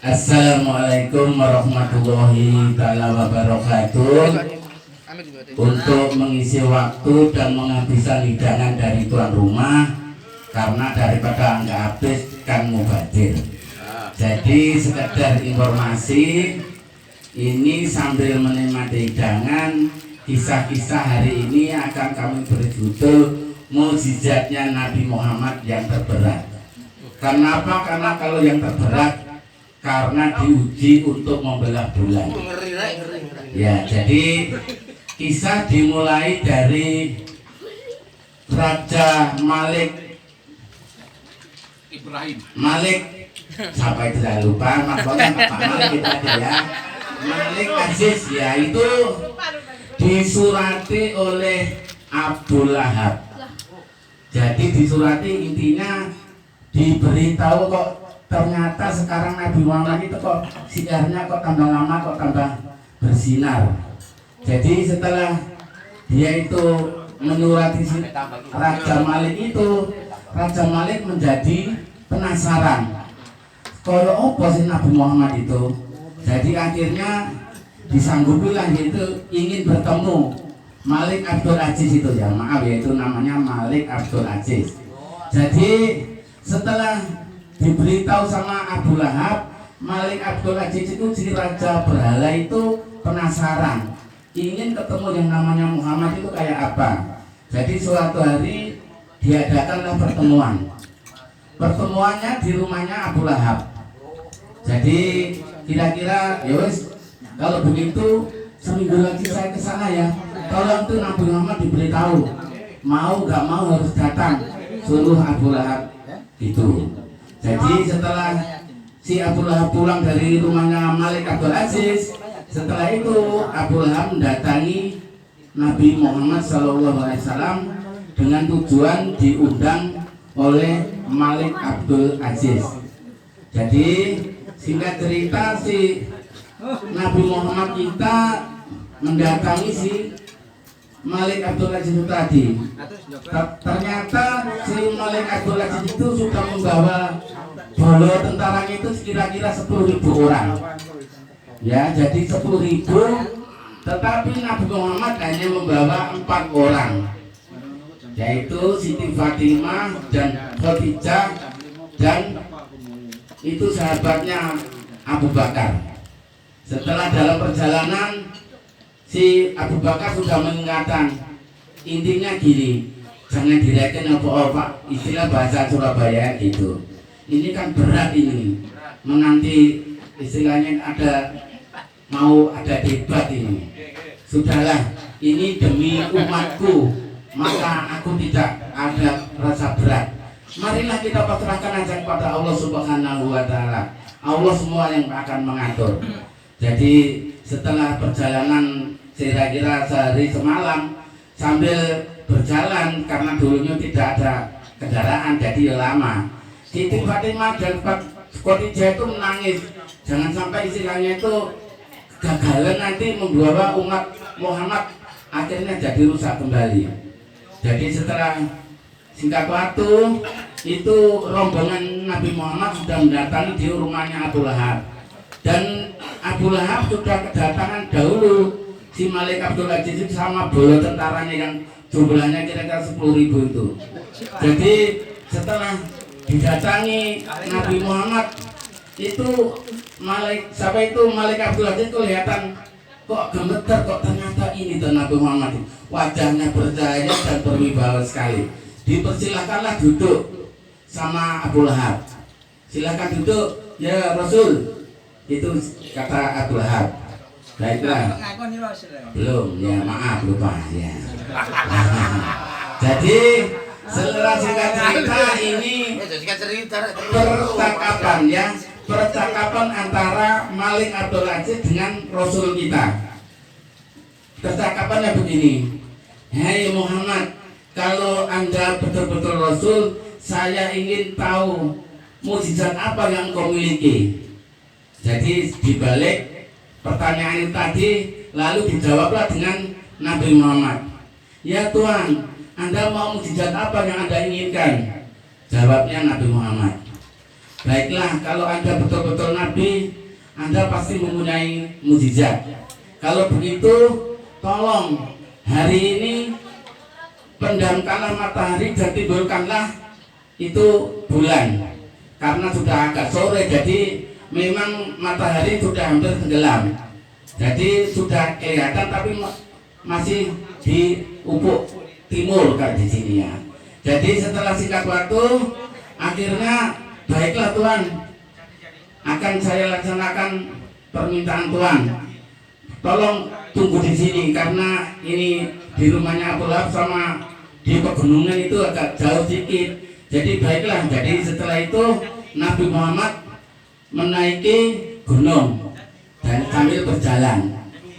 Assalamualaikum warahmatullahi wabarakatuh. Untuk mengisi waktu dan menghabiskan hidangan dari tuan rumah, karena daripada nggak habis kan mubadir. Jadi sekedar informasi, ini sambil menikmati hidangan, kisah-kisah hari ini akan kami beri judul mukjizatnya Nabi Muhammad yang terberat. Kenapa? Karena kalau yang terberat karena diuji untuk membelah bulan. Ya, jadi kisah dimulai dari Raja Malik Ibrahim. Malik, sampai tidak lupa, makanya Pak Malik kita ada ya. Malik Aziz, ya itu disurati oleh Abu Lahab. Jadi disurati intinya diberitahu kok ternyata sekarang Nabi Muhammad itu kok siarnya kok tambah lama kok tambah bersinar. Jadi setelah dia itu menyurati Raja Malik itu, Raja Malik menjadi penasaran kalau apa sih Nabi Muhammad itu. Jadi akhirnya disanggupilah itu ingin bertemu Malik Abdul Aziz itu ya, maaf ya, itu namanya Malik Abdul Aziz. Jadi setelah diberitahu sama Abu Lahab, Malik Abdul Aziz itu si raja berhala itu penasaran, ingin ketemu yang namanya Muhammad itu kayak apa. Jadi suatu hari diadakanlah pertemuan. Pertemuannya di rumahnya Abu Lahab. Jadi kira-kira ya wes, kalau begitu seminggu lagi saya ke sana ya. Kalau itu Nabi Muhammad diberitahu, mau gak mau harus datang, suruh Abu Lahab itu. Jadi setelah si Abu Lahab pulang dari rumahnya Malik Abdul Aziz, setelah itu Abu Lahab mendatangi Nabi Muhammad SAW dengan tujuan diundang oleh Malik Abdul Aziz. Jadi singkat cerita si Nabi Muhammad kita mendatangi si Malik Abdul Aziz itu tadi. Ternyata si Malik Abdul Aziz itu sudah membawa bolo tentaranya itu kira-kira 10.000 orang. Ya, jadi 10.000, tetapi Nabi Muhammad hanya membawa 4 orang, yaitu Siti Fatimah dan Khadijah dan itu sahabatnya Abu Bakar. Setelah dalam perjalanan si Abu Bakar sudah mengingatkan, intinya gini, jangan direken apa-apa, istilah bahasa Surabaya gitu. Ini kan berat ini, menanti istilahnya mau ada debat ini. Sudahlah, ini demi umatku, maka aku tidak ada rasa berat. Marilah kita pasrahkan aja kepada Allah Subhanahu wa Ta'ala. Allah semua yang akan mengatur. Jadi setelah perjalanan kira-kira sehari semalam sambil berjalan, karena dulunya tidak ada kendaraan jadi lama, Siti Fatimah dan Khadijah itu menangis, jangan sampai istilahnya itu kegagalan nanti membawa umat Muhammad akhirnya jadi rusak kembali. Jadi setelah singkat waktu itu rombongan Nabi Muhammad sudah mendatangi di rumahnya Abu Lahab, dan Abu Lahab sudah kedatangan dahulu si Malik Abdul Aziz sama bolo tentaranya yang jumlahnya kira-kira 10.000 itu. Jadi setelah didatangi Nabi Muhammad itu Malik Abdul Aziz kelihatan kok gemeter, kok ternyata ini tuh Nabi Muhammad, wajahnya bercahaya dan berwibawa sekali. Dipersilahkanlah duduk sama Abu Lahab. Silakan duduk ya Rasul, itu kata Abu Lahab. Baiklah, belum ya, maaf lupa ya. Jadi setelah singkat cerita ini percakapan ya, percakapan antara Malik Abdul Aziz dengan Rasul kita. Percakapannya begini, hai Muhammad, kalau Anda betul-betul Rasul, saya ingin tahu mukjizat apa yang kau miliki. Jadi dibalik pertanyaan itu tadi, lalu dijawablah dengan Nabi Muhammad, "Ya Tuhan, Anda mau mukjizat apa yang Anda inginkan?" Jawabnya Nabi Muhammad, "Baiklah, kalau Anda betul-betul Nabi, Anda pasti mempunyai mukjizat. Kalau begitu, tolong hari ini pendamkanlah matahari dan timbulkanlah itu bulan. Karena sudah agak sore, jadi memang matahari sudah hampir tenggelam. Jadi sudah kelihatan, tapi masih di ufuk timur kan di sini ya. Jadi setelah singkat waktu, akhirnya baiklah Tuhan, akan saya laksanakan permintaan Tuhan. Tolong tunggu di sini karena ini di rumahnya Abu Lahab sama di pegunungan itu agak jauh sedikit. Jadi baiklah. Jadi setelah itu Nabi Muhammad menaiki gunung dan sambil berjalan.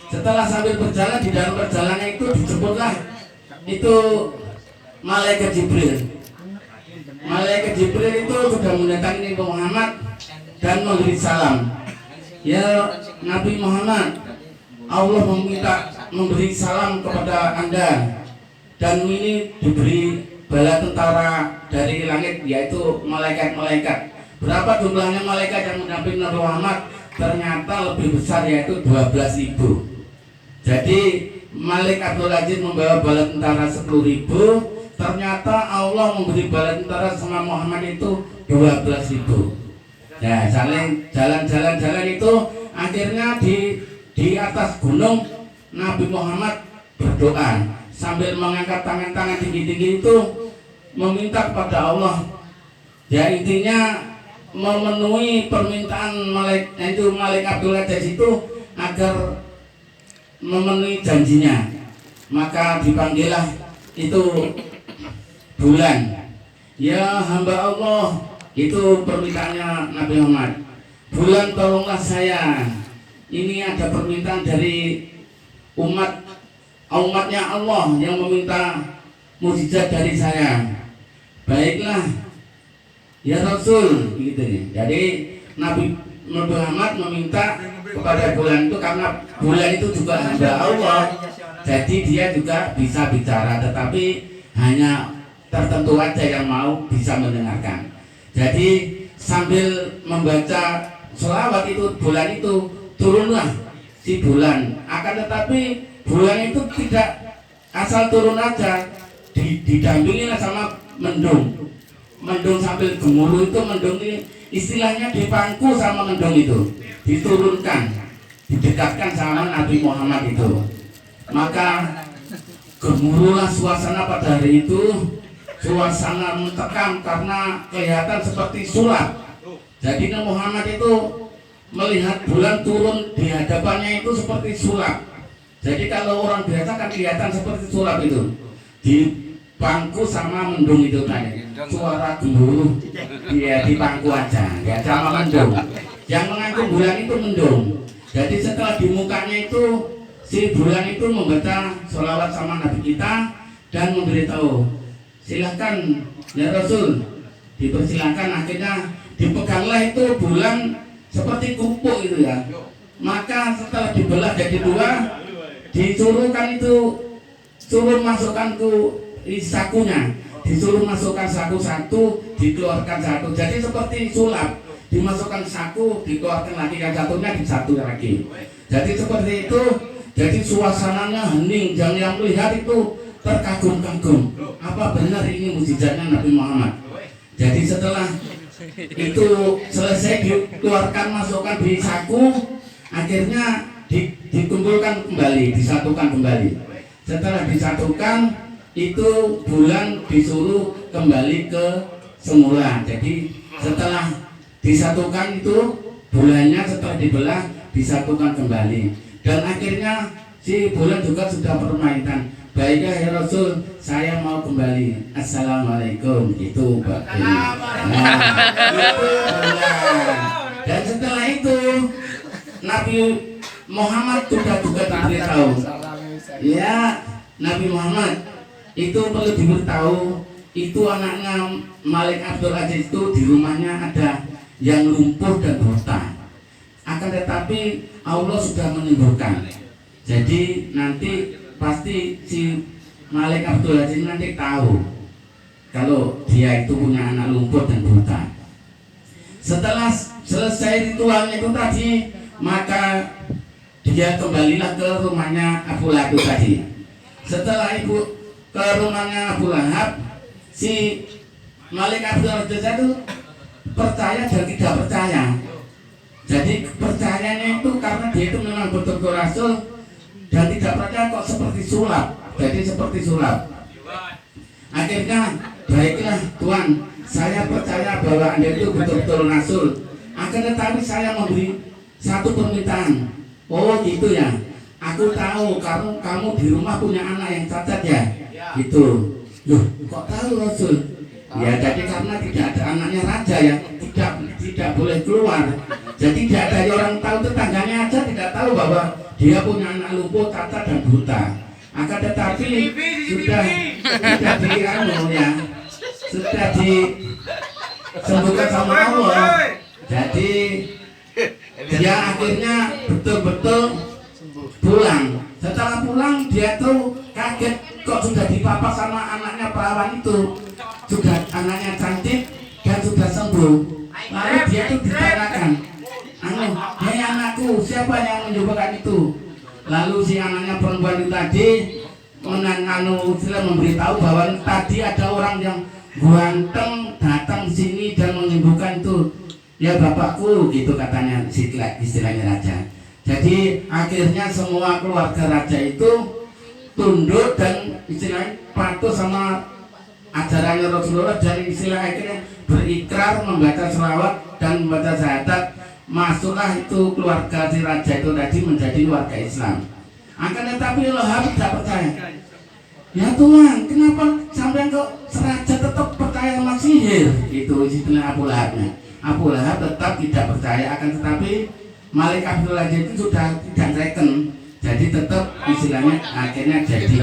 Setelah sambil berjalan, di dalam perjalanan itu dijemputlah itu malaikat Jibril. Malaikat Jibril itu sudah mendatangi Nabi Muhammad dan memberi salam. "Ya Nabi Muhammad, Allah meminta memberi salam kepada Anda, dan ini diberi bala tentara dari langit, yaitu malaikat-malaikat. Berapa jumlahnya malaikat yang mendampingi Nabi Muhammad? Ternyata lebih besar, yaitu 12.000. Jadi Malik Abdul Aziz membawa bala tentara 10.000. Ternyata Allah memberi bala tentara sama Muhammad itu 12.000. Ya, saling jalan itu akhirnya di atas gunung Nabi Muhammad berdoa sambil mengangkat tangan-tangan tinggi-tinggi itu meminta kepada Allah. Ya, intinya memenuhi permintaan Malik Abdul Aziz itu agar memenuhi janjinya. Maka dipanggillah itu bulan. "Ya hamba Allah," itu permintaannya Nabi Muhammad, "Bulan, tolonglah saya. Ini ada permintaan dari umatnya Allah yang meminta mukjizat dari saya." "Baiklah ya Rasul," gitu nih. Jadi Nabi Muhammad meminta kepada bulan itu karena bulan itu juga hamba Allah. Jadi dia juga bisa bicara, tetapi hanya tertentu aja yang mau bisa mendengarkan. Jadi sambil membaca sholawat itu, bulan itu turunlah si bulan. Akan tetapi bulan itu tidak asal turun aja, didampingilah sama mendung. Mendung sambil gemuruh itu, mendung ini istilahnya dipangku sama mendung itu, diturunkan, didekatkan sama Nabi Muhammad itu. Maka gemuruhlah suasana pada hari itu, suasana mencekam karena kelihatan seperti sulap. Jadi Nabi Muhammad itu melihat bulan turun di hadapannya itu seperti sulap. Jadi kalau orang biasa kan kelihatan seperti sulap itu, di pangku sama mendung itu tadi. Suara gemuruh dia di pangku aja, ya sama mendung. Yang mengangkut bulan itu mendung. Jadi setelah di mukanya itu si bulan itu membaca sholawat sama Nabi kita dan memberitahu, "Silahkan ya Rasul." Dipersilahkan, akhirnya dipeganglah itu bulan seperti kumpul itu ya. Maka setelah dibelah jadi dua, disuruhkan itu, suruh masukkan ke sakunya, disuruh masukkan saku satu, dikeluarkan satu. Jadi seperti sulap, dimasukkan saku, dikeluarkan lagi yang satunya, di satu lagi. Jadi seperti itu. Jadi suasananya hening, yang melihat itu terkagum-kagum. Apa benar ini mukjizatnya Nabi Muhammad? Jadi setelah itu selesai dikeluarkan, masukkan di saku, akhirnya dikumpulkan kembali, disatukan kembali. Setelah disatukan, itu bulan disuruh kembali ke semula. Jadi setelah disatukan itu bulannya setelah dibelah disatukan kembali, dan akhirnya si bulan juga sudah permainan. "Baiklah ya Rasul, saya mau kembali. Assalamualaikum." Itu Pak. Nah, itu bulan. Dan setelah itu Nabi Muhammad sudah juga diberitahu. Ya Nabi Muhammad itu perlu diberitahu, itu anaknya Malik Abdul Aziz itu di rumahnya ada yang lumpuh dan buta. Akan tetapi Allah sudah menyembuhkan. Jadi nanti pasti si Malik Abdul Aziz nanti tahu kalau dia itu punya anak lumpuh dan buta. Setelah selesai ritualnya itu tadi, maka dia kembalilah ke rumahnya Abu Lahab tadi. Setelah ibu ke rumahnya Abu Lahab, si Malik Abdul Aziz itu percaya dan tidak percaya. Jadi percayanya itu karena dia itu memang betul-betul rasul, dan tidak percaya kok seperti sulap. Jadi seperti sulap. Akhirnya, baiklah Tuhan, saya percaya bahwa Anda itu betul-betul rasul. Akan tetapi saya memberi satu permintaan. Oh gitu ya. Aku tahu kamu di rumah punya anak yang cacat ya. Gitu. Loh, kok tahu rasul? Ya jadi karena tidak ada anaknya raja yang tidak boleh keluar. Jadi tidak ada orang tahu, tetangganya aja tidak tahu bahwa dia punya anak lumpuh, cacat dan buta. Akan tetapi sudah disembuhkan sama Allah. Jadi dia akhirnya betul-betul pulang. Setelah pulang dia tuh kaget kok sudah dipapas sama anaknya perawan itu. Sudah anaknya cantik dan sudah sembuh. Lalu dia tuh ditanyakan, hei anakku, siapa yang menyembuhkan itu? Lalu si anaknya perempuan itu tadi memberitahu bahwa tadi ada orang yang ganteng datang sini dan menyembuhkan itu. Ya bapakku, gitu katanya istilahnya raja. Jadi akhirnya semua keluarga raja itu tunduk dan istilahnya patuh sama ajarannya Rasulullah, dan istilah akhirnya berikrar membaca selawat dan membaca syahadat. Masuklah itu keluarga si raja itu tadi menjadi warga Islam. Akan tetapi Lahab tidak percaya. Ya Tuhan, kenapa sampai kok raja tetap percaya sama sihir? Itu istilah Abu Lahabnya. Abu Lahab tetap tidak percaya, akan tetapi Malik Abdul Aziz itu sudah tidak reken. Jadi tetap istilahnya akhirnya jadi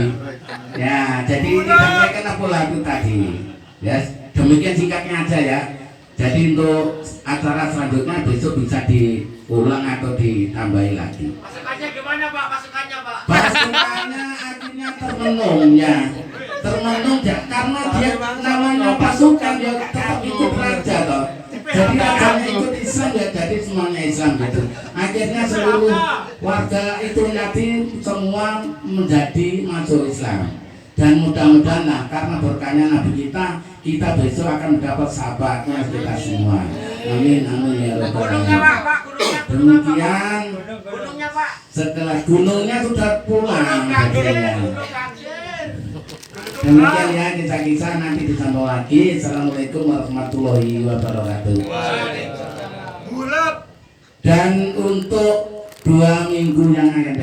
tidak reken Abu Lahab itu tadi. Ya, demikian singkatnya aja ya. Jadi untuk acara selanjutnya besok bisa diulang atau ditambahi lagi. Pasukannya gimana Pak? Pasukannya Pak? Pasukannya akhirnya termenung ya. Termenung ya, karena dia namanya pasukan dia tetap ikut raja toh. Jadi rajanya ikut Islam ya, jadi semuanya Islam gitu. Akhirnya seluruh warga itu nanti semua menjadi masuk Islam. Dan mudah-mudahan lah, karena berkahnya Nabi kita besok akan mendapat sahabatnya kita semua. Amin amin ya rabbal alamin. Demikian setelah gunungnya sudah pulang jadinya. Demikian ya kisah-kisah, nanti disambung lagi. Assalamualaikum warahmatullahi wabarakatuh. Dan untuk 2 minggu yang akan